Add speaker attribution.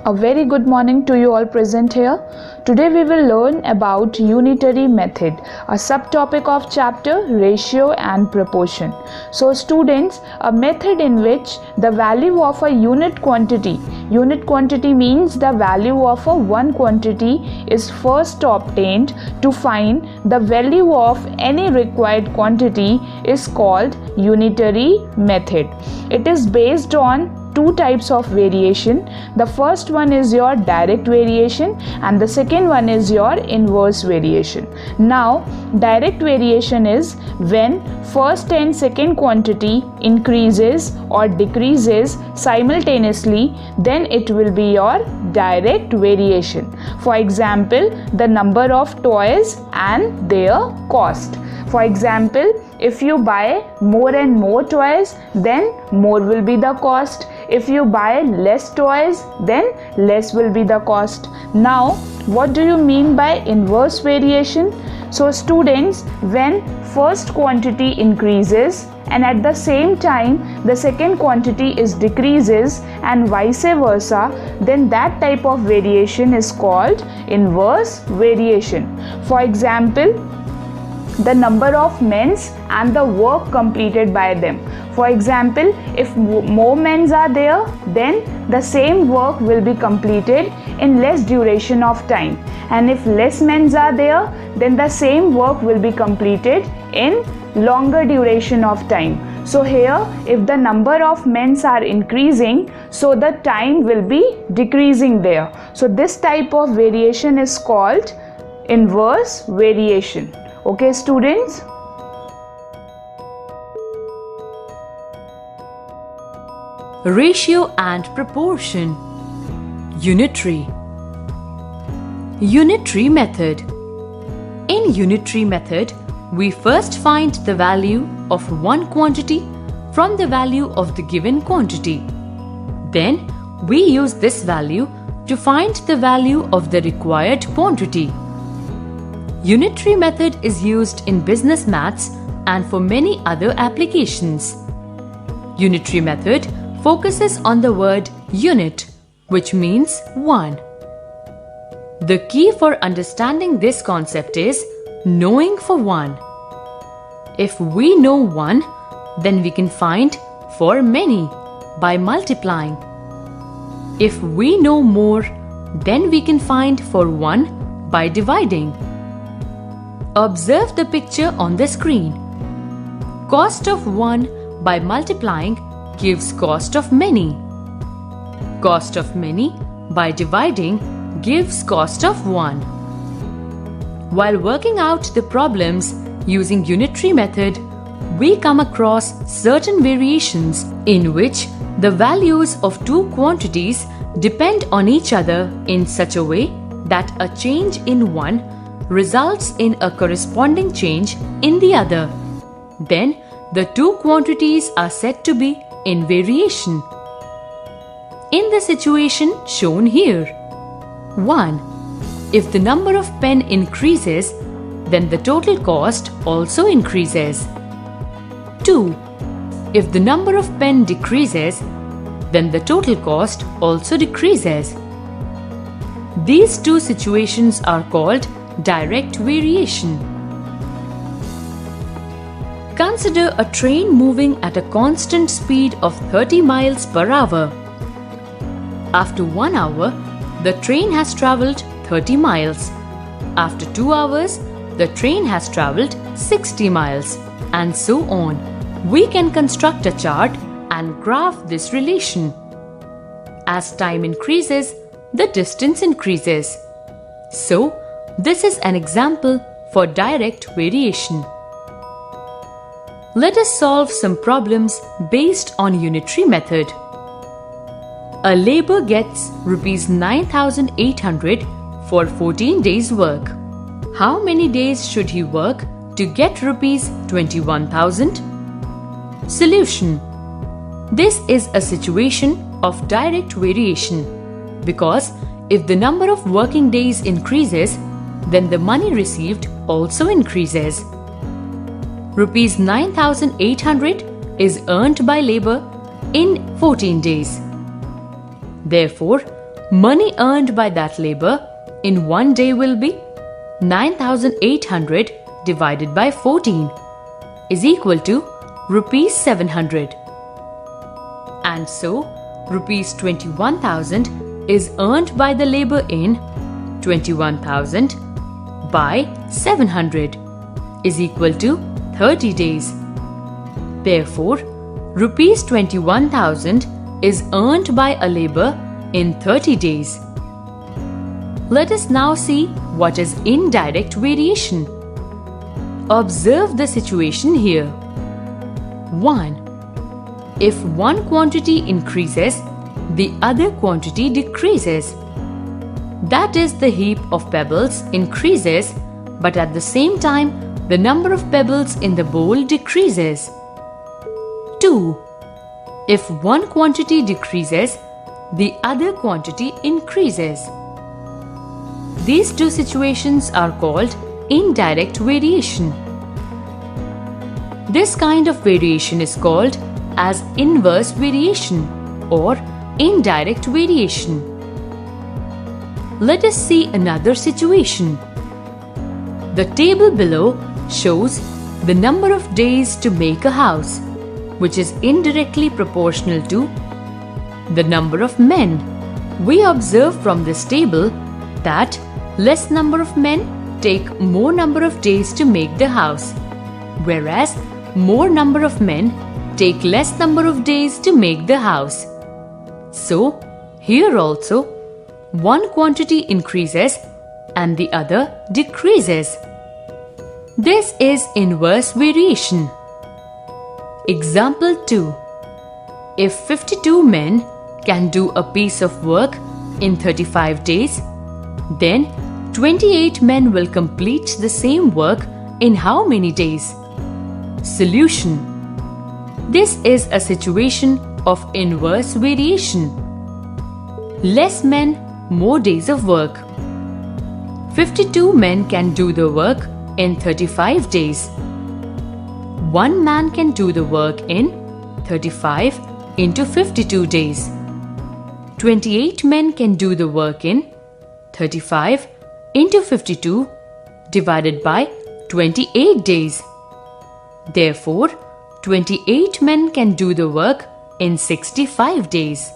Speaker 1: A very good morning to you all present here. Today we will learn about unitary method, a subtopic of chapter ratio and proportion. So students, a method in which the value of a unit quantity means the value of a one quantity is first obtained to find the value of any required quantity is called unitary method. It is based on two types of variation. The first one is your direct variation and the second one is your inverse variation. Now direct variation is when first and second quantity increases or decreases simultaneously, then it will be your direct variation. For example, the number of toys and their cost. For example, if you buy more and more toys, then more will be the cost. If you buy less toys, then less will be the cost. Now, what do you mean by inverse variation? So students, when first quantity increases and at the same time the second quantity is decreases and vice versa, then that type of variation is called inverse variation. For example, the number of men's and the work completed by them. For example, if more men's are there, then the same work will be completed in less duration of time, and if less men's are there, then the same work will be completed in longer duration of time. So here, if the number of men's are increasing, so the time will be decreasing there. So this type of variation is called inverse variation. Okay students?
Speaker 2: Ratio and proportion. Unitary. Unitary method. In unitary method, we first find the value of one quantity from the value of the given quantity. Then we use this value to find the value of the required quantity. Unitary method is used in business maths and for many other applications. Unitary method focuses on the word unit, which means one. The key for understanding this concept is knowing for one. If we know one, then we can find for many by multiplying. If we know more, then we can find for one by dividing. Observe the picture on the screen. Cost of one by multiplying gives cost of many. Cost of many by dividing gives cost of one. While working out the problems using unitary method, we come across certain variations in which the values of two quantities depend on each other in such a way that a change in one results in a corresponding change in the other. Then the two quantities are said to be in variation. In the situation shown here, 1. If the number of pen increases, then the total cost also increases. 2. If the number of pen decreases, then the total cost also decreases. These two situations are called direct variation. Consider a train moving at a constant speed of 30 miles per hour. After 1 hour, the train has travelled 30 miles. After 2 hours, the train has travelled 60 miles, and so on. We can construct a chart and graph this relation. As time increases, the distance increases. So, this is an example for direct variation. Let us solve some problems based on unitary method. A laborer gets Rs 9,800 for 14 days work. How many days should he work to get Rs 21,000? Solution. This is a situation of direct variation because if the number of working days increases, then the money received also increases. Rs 9,800 is earned by labor in 14 days. Therefore, money earned by that labor in one day will be 9,800 divided by 14 is equal to rupees 700. And so, rupees 21,000 is earned by the labor in 21,000 by 700 is equal to 30 days. Therefore, rupees 21,000 is earned by a labor in 30 days. Let us now see what is indirect variation. Observe the situation here. 1. If one quantity increases, the other quantity decreases. That is, the heap of pebbles increases, but at the same time, the number of pebbles in the bowl decreases. 2. If one quantity decreases, the other quantity increases. These two situations are called indirect variation. This kind of variation is called as inverse variation or indirect variation. Let us see another situation. The table below shows the number of days to make a house, which is indirectly proportional to the number of men. We observe from this table that less number of men take more number of days to make the house, whereas more number of men take less number of days to make the house. So, here also, one quantity increases and the other decreases. This is inverse variation. Example 2. If 52 men can do a piece of work in 35 days, then 28 men will complete the same work in how many days? Solution. This is a situation of inverse variation. Less men, more days of work. 52 men can do the work in 35 days. One man can do the work in 35 into 52 days. 28 men can do the work in 35 into 52 divided by 28 days. Therefore, 28 men can do the work in 65 days.